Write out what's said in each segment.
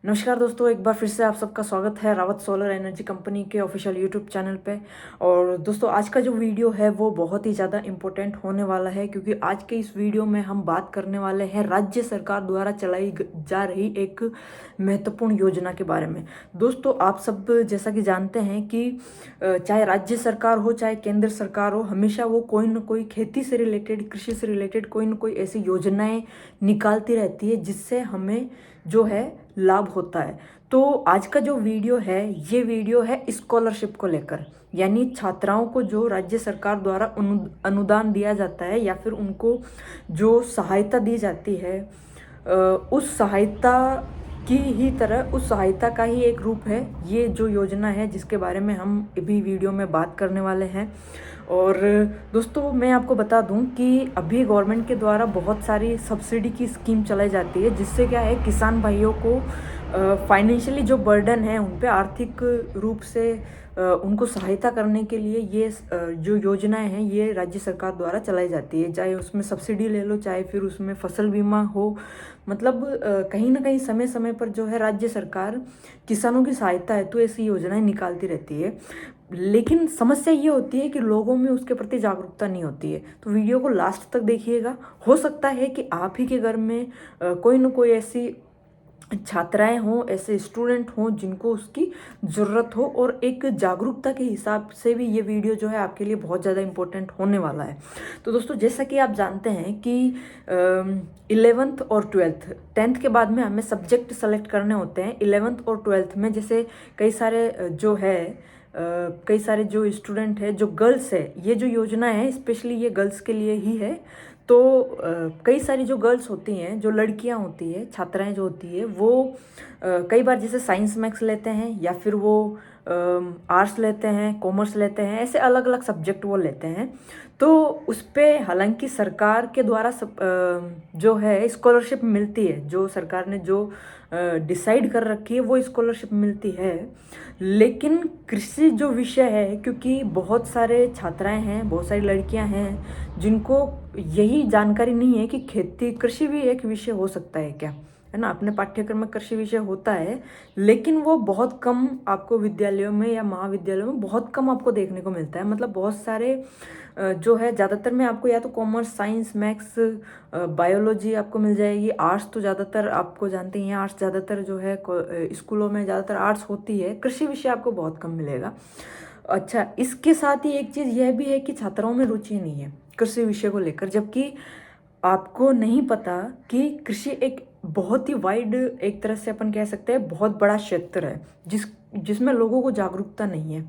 नमस्कार दोस्तों, एक बार फिर से आप सबका स्वागत है रावत सोलर एनर्जी कंपनी के ऑफिशियल यूट्यूब चैनल पे। और दोस्तों, आज का जो वीडियो है वो बहुत ही ज़्यादा इम्पोर्टेंट होने वाला है, क्योंकि आज के इस वीडियो में हम बात करने वाले हैं राज्य सरकार द्वारा चलाई जा रही एक महत्वपूर्ण योजना के बारे में। दोस्तों, आप सब जैसा कि जानते हैं कि चाहे राज्य सरकार हो चाहे केंद्र सरकार हो, हमेशा वो कोई ना कोई खेती से रिलेटेड, कृषि से रिलेटेड कोई ना कोई ऐसी योजनाएं निकालती रहती है जिससे हमें जो है लाभ होता है। तो आज का जो वीडियो है, ये वीडियो है स्कॉलरशिप को लेकर, यानी छात्राओं को जो राज्य सरकार द्वारा अनुदान दिया जाता है या फिर उनको जो सहायता दी जाती है, उस सहायता की ही तरह उस सहायता का ही एक रूप है ये जो योजना है, जिसके बारे में हम अभी वीडियो में बात करने वाले हैं। और दोस्तों, मैं आपको बता दूं कि अभी गवर्नमेंट के द्वारा बहुत सारी सब्सिडी की स्कीम चलाई जाती है, जिससे क्या है, किसान भाइयों को फाइनेंशियली जो बर्डन है उन पे आर्थिक रूप से उनको सहायता करने के लिए ये जो योजनाएं हैं ये राज्य सरकार द्वारा चलाई जाती है। चाहे उसमें सब्सिडी ले लो, चाहे फिर उसमें फसल बीमा हो, मतलब कहीं ना कहीं समय समय पर जो है राज्य सरकार किसानों की सहायता है तो ऐसी योजनाएं निकालती रहती है। लेकिन समस्या ये होती है कि लोगों में उसके प्रति जागरूकता नहीं होती है। तो वीडियो को लास्ट तक देखिएगा। हो सकता है कि आप ही के घर में कोई ना कोई ऐसी छात्राएं हों, ऐसे स्टूडेंट हों जिनको उसकी ज़रूरत हो, और एक जागरूकता के हिसाब से भी ये वीडियो जो है आपके लिए बहुत ज़्यादा इम्पोर्टेंट होने वाला है। तो दोस्तों, जैसा कि आप जानते हैं कि 11th और 12th, 10th के बाद में हमें सब्जेक्ट सेलेक्ट करने होते हैं। 11th और 12th में जैसे कई सारे कई सारे जो स्टूडेंट है, जो गर्ल्स है, ये जो योजना है स्पेशली ये गर्ल्स के लिए ही है। तो कई सारी जो गर्ल्स होती हैं, जो लड़कियां होती है, छात्राएं जो होती है, वो कई बार जैसे साइंस मैथ्स लेते हैं या फिर वो आर्ट्स लेते हैं, कॉमर्स लेते हैं, ऐसे अलग अलग सब्जेक्ट वो लेते हैं। तो उस पर हालांकि सरकार के द्वारा जो है स्कॉलरशिप मिलती है, जो सरकार ने जो डिसाइड कर रखी है वो स्कॉलरशिप मिलती है। लेकिन कृषि जो विषय है, क्योंकि बहुत सारे छात्राएं हैं, बहुत सारी लड़कियां हैं जिनको यही जानकारी नहीं है कि खेती कृषि भी एक विषय हो सकता है क्या, है ना। अपने पाठ्यक्रम में कृषि विषय होता है, लेकिन वो बहुत कम आपको विद्यालयों में या महाविद्यालयों में बहुत कम आपको देखने को मिलता है। मतलब बहुत सारे जो है, ज़्यादातर में आपको या तो कॉमर्स, साइंस, मैथ्स, बायोलॉजी आपको मिल जाएगी। आर्ट्स तो ज़्यादातर आपको जानते हैं, आर्ट्स ज़्यादातर जो है स्कूलों में ज़्यादातर आर्ट्स होती है। कृषि विषय आपको बहुत कम मिलेगा। अच्छा, इसके साथ ही एक चीज़ यह भी है कि छात्राओं में रुचि नहीं है कृषि विषय को लेकर, जबकि आपको नहीं पता कि कृषि एक बहुत ही वाइड, एक तरह से अपन कह सकते हैं बहुत बड़ा क्षेत्र है जिसमें लोगों को जागरूकता नहीं है।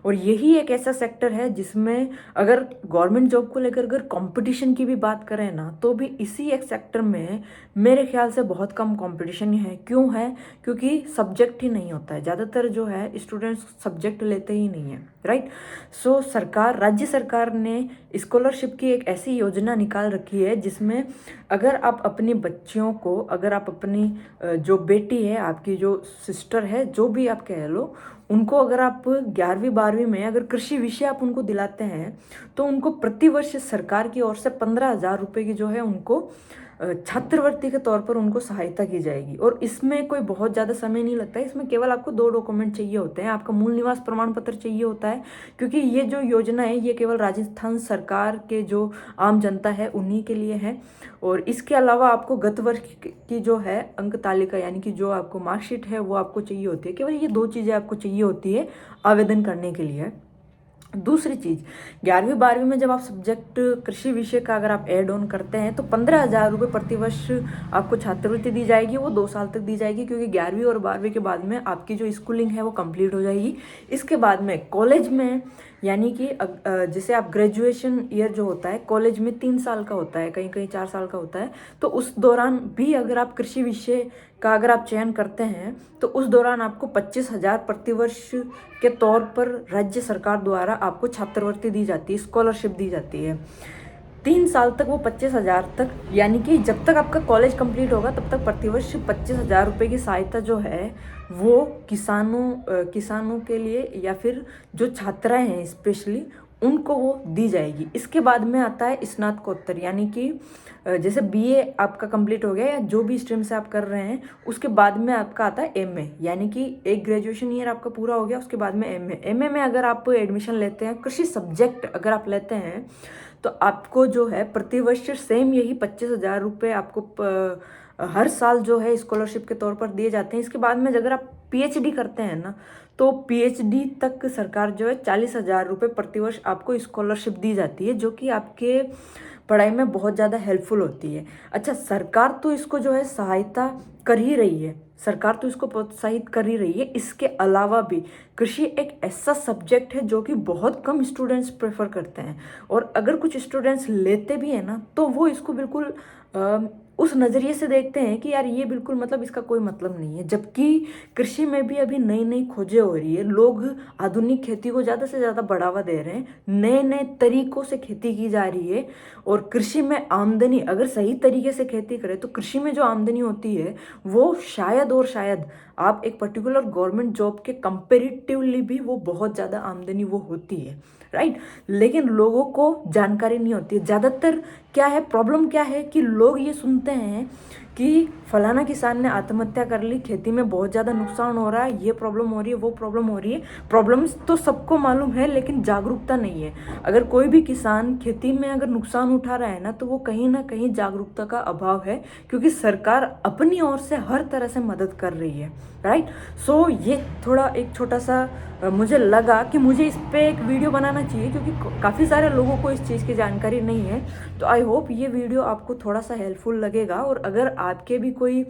और यही एक ऐसा सेक्टर है जिसमें अगर गवर्नमेंट जॉब को लेकर अगर कंपटीशन की भी बात करें ना, तो भी इसी एक सेक्टर में मेरे ख्याल से बहुत कम कंपटीशन है। क्यों है? क्योंकि सब्जेक्ट ही नहीं होता है। ज़्यादातर जो है स्टूडेंट्स सब्जेक्ट लेते ही नहीं है, राइट। सो राज्य सरकार ने स्कॉलरशिप की एक ऐसी योजना निकाल रखी है जिसमें अगर आप अपनी बच्चियों को, अगर आप अपनी जो बेटी है, आपकी जो सिस्टर है, जो भी आप कह लो, उनको अगर आप 11वीं 12वीं में अगर कृषि विषय आप उनको दिलाते हैं तो उनको प्रतिवर्ष सरकार की ओर से 15,000 रुपये की जो है उनको छात्रवृत्ति के तौर पर उनको सहायता की जाएगी। और इसमें कोई बहुत ज़्यादा समय नहीं लगता है। इसमें केवल आपको 2 डॉक्यूमेंट चाहिए होते हैं। आपका मूल निवास प्रमाण पत्र चाहिए होता है, क्योंकि ये जो योजना है ये केवल राजस्थान सरकार के जो आम जनता है उन्हीं के लिए है। और इसके अलावा आपको गत वर्ष की जो है अंक तालिका, यानी कि जो आपको मार्कशीट है वो आपको चाहिए होती है। केवल ये 2 चीज़ें आपको चाहिए होती है आवेदन करने के लिए। दूसरी चीज़, 11वीं 12वीं में जब आप सब्जेक्ट कृषि विषय का अगर आप ऐड ऑन करते हैं तो 15,000 रुपये प्रतिवर्ष आपको छात्रवृत्ति दी जाएगी। वो 2 साल तक दी जाएगी, क्योंकि 11वीं और 12वीं के बाद में आपकी जो स्कूलिंग है वो कंप्लीट हो जाएगी। इसके बाद में कॉलेज में, यानी कि जैसे आप ग्रेजुएशन ईयर जो होता है कॉलेज में 3 साल का होता है, कहीं कहीं 4 साल का होता है। तो उस दौरान भी अगर आप कृषि विषय का अगर आप चयन करते हैं तो उस दौरान आपको 25,000 प्रतिवर्ष के तौर पर राज्य सरकार द्वारा आपको छात्रवृत्ति दी जाती है, स्कॉलरशिप दी जाती है। 3 साल तक वो 25,000 तक, यानी कि जब तक आपका कॉलेज कंप्लीट होगा तब तक प्रतिवर्ष 25,000 रुपये की सहायता जो है वो किसानों के लिए, या फिर जो छात्राएं हैं स्पेशली उनको वो दी जाएगी। इसके बाद में आता है स्नातकोत्तर, यानी कि जैसे बीए आपका कंप्लीट हो गया या जो भी स्ट्रीम से आप कर रहे हैं, उसके बाद में आपका आता है एमए, यानी कि एक ग्रेजुएशन ईयर आपका पूरा हो गया, उसके बाद में एमए में अगर आप एडमिशन लेते हैं, कृषि सब्जेक्ट अगर आप लेते हैं, तो आपको जो है प्रतिवर्ष सेम यही 25,000 रुपये आपको हर साल जो है स्कॉलरशिप के तौर पर दिए जाते हैं। इसके बाद में अगर आप पीएचडी करते हैं ना, तो पीएचडी तक सरकार जो है 40,000 रुपये प्रतिवर्ष आपको स्कॉलरशिप दी जाती है, जो कि आपके पढ़ाई में बहुत ज़्यादा हेल्पफुल होती है। अच्छा, सरकार तो इसको जो है सहायता कर ही रही है, सरकार तो इसको प्रोत्साहित कर ही रही है। इसके अलावा भी कृषि एक ऐसा सब्जेक्ट है जो कि बहुत कम स्टूडेंट्स प्रेफर करते हैं, और अगर कुछ स्टूडेंट्स लेते भी हैं ना, तो वो इसको बिल्कुल उस नज़रिए से देखते हैं कि यार ये बिल्कुल मतलब इसका कोई मतलब नहीं है। जबकि कृषि में भी अभी नई नई खोजें हो रही है, लोग आधुनिक खेती को ज़्यादा से ज़्यादा बढ़ावा दे रहे हैं, नए नए तरीक़ों से खेती की जा रही है। और कृषि में आमदनी, अगर सही तरीके से खेती करें तो कृषि में जो आमदनी होती है वो शायद और शायद आप एक पर्टिकुलर गवर्नमेंट जॉब के कंपेरेटिवली भी वो बहुत ज़्यादा आमदनी वो होती है, राइट। लेकिन लोगों को जानकारी नहीं होती है। ज़्यादातर क्या है, प्रॉब्लम क्या है कि लोग ये सुनते हैं कि फलाना किसान ने आत्महत्या कर ली, खेती में बहुत ज़्यादा नुकसान हो रहा है, ये प्रॉब्लम हो रही है, वो प्रॉब्लम हो रही है। प्रॉब्लम्स तो सबको मालूम है, लेकिन जागरूकता नहीं है। अगर कोई भी किसान खेती में अगर नुकसान उठा रहा है ना, तो वो कहीं ना कहीं जागरूकता का अभाव है, क्योंकि सरकार अपनी ओर से हर तरह से मदद कर रही है, राइट। सो ये थोड़ा एक छोटा सा मुझे लगा कि मुझे इस पे एक वीडियो बनाना चाहिए, क्योंकि काफ़ी सारे लोगों को इस चीज़ की जानकारी नहीं है। तो आई होप ये वीडियो आपको थोड़ा सा हेल्पफुल लगेगा। और अगर आपके भी कोई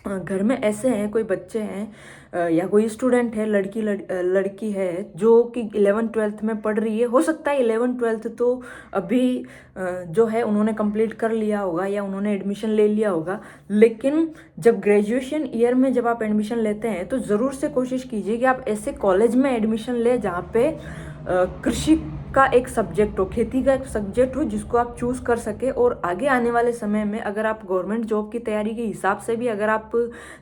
घर में ऐसे हैं, कोई बच्चे हैं या कोई स्टूडेंट है, लड़की है जो कि 11th-12th में पढ़ रही है, हो सकता है 11th-12th तो अभी जो है उन्होंने कंप्लीट कर लिया होगा या उन्होंने एडमिशन ले लिया होगा, लेकिन जब ग्रेजुएशन ईयर में जब आप एडमिशन लेते हैं तो ज़रूर से कोशिश कीजिए कि आप ऐसे कॉलेज में एडमिशन लें जहाँ पे कृषि का एक सब्जेक्ट हो, खेती का एक सब्जेक्ट हो, जिसको आप चूज़ कर सके। और आगे आने वाले समय में अगर आप गवर्नमेंट जॉब की तैयारी के हिसाब से भी अगर आप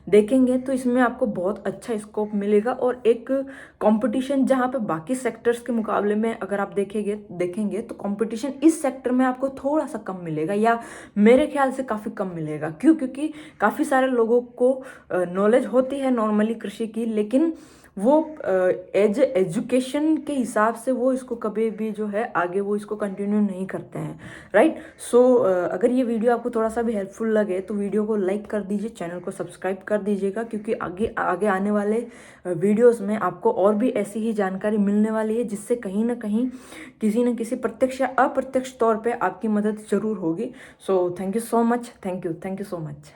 देखेंगे तो इसमें आपको बहुत अच्छा स्कोप मिलेगा। और एक कंपटीशन जहाँ पे बाकी सेक्टर्स के मुकाबले में अगर आप देखेंगे तो कंपटीशन इस सेक्टर में आपको थोड़ा सा कम मिलेगा, या मेरे ख्याल से काफ़ी कम मिलेगा। क्योंकि काफ़ी सारे लोगों को नॉलेज होती है नॉर्मली कृषि की, लेकिन वो एजुकेशन के हिसाब से वो इसको कभी भी जो है आगे वो इसको कंटिन्यू नहीं करते हैं, राइट। सो अगर ये वीडियो आपको थोड़ा सा भी हेल्पफुल लगे तो वीडियो को लाइक कर दीजिए, चैनल को सब्सक्राइब कर दीजिएगा, क्योंकि आगे आने वाले वीडियोस में आपको और भी ऐसी ही जानकारी मिलने वाली है, जिससे कहीं ना कहीं किसी न किसी प्रत्यक्ष या अप्रत्यक्ष तौर पर आपकी मदद जरूर होगी। So thank you so much, thank you so much.